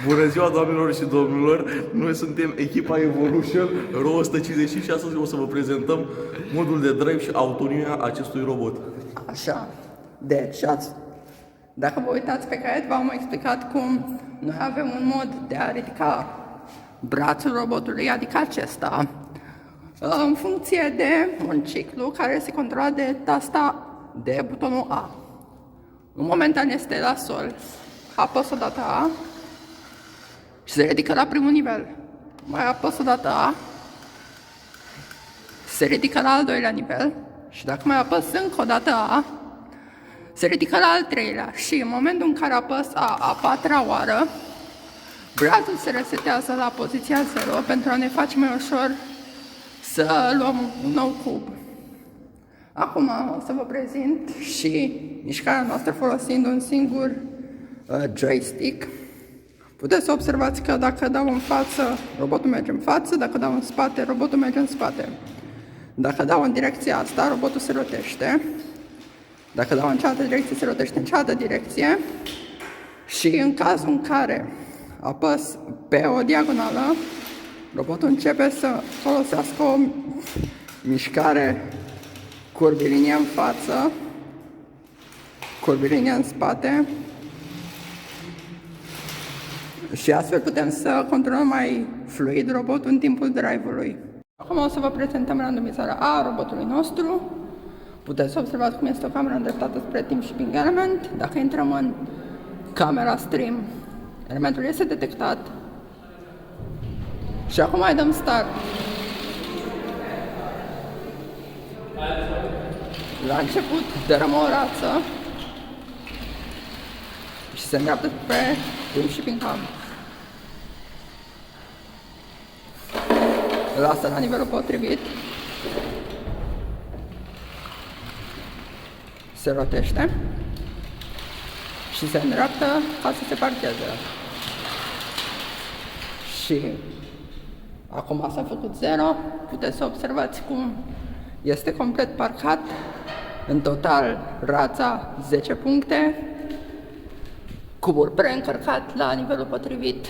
Bună ziua, doamnelor și domnilor! Noi suntem echipa Evolution RAW 155 și astăzi o să vă prezentăm modul de drive și autonomia acestui robot. Așa. Deci, dacă vă uitați pe caiet, v-am explicat cum noi avem un mod de a ridica brațul robotului, adică acesta, în funcție de un ciclu care se controla de tasta de butonul A. În momentan este la sol, apăs o dată A și se ridică la primul nivel. Mai apăs o dată A, se ridică la al doilea nivel și dacă mai apăs încă o dată A, se ridică la al treilea și în momentul în care apăs a patra oară, brațul se resetează la poziția 0 pentru a ne face mai ușor să luăm un nou cub. Acum o să vă prezint și mișcarea noastră folosind un singur joystick. Puteți să observați că dacă dau în față, robotul merge în față, dacă dau în spate, robotul merge în spate. Dacă dau în direcția asta, robotul se rotește. Dacă dau în cealaltă direcție, se rotește în cealaltă direcție. Și în cazul în care apăs pe o diagonală, robotul începe să folosească o mișcare curvilinie în față, curvilinie în spate și astfel putem să controlăm mai fluid robotul în timpul drive-ului. Acum o să vă prezentăm randomizarea a robotului nostru. Puteți să observați cum este o cameră îndreptată spre Team Shipping Element. Dacă intrăm în camera Stream, elementul este detectat. Și acum mai dăm start. La început dărăm o rață și se îndreaptă spre Team Shipping Hub. Lasă la nivelul potrivit. Se rotește și se îndreaptă ca să se parcheze. Și acum s-a făcut 0. Puteți să observați cum este complet parcat. În total, rața 10 puncte, cubul preîncărcat la nivelul potrivit,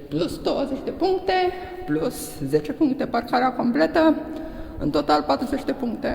plus 20 de puncte, plus 10 puncte parcarea completă, în total 40 de puncte.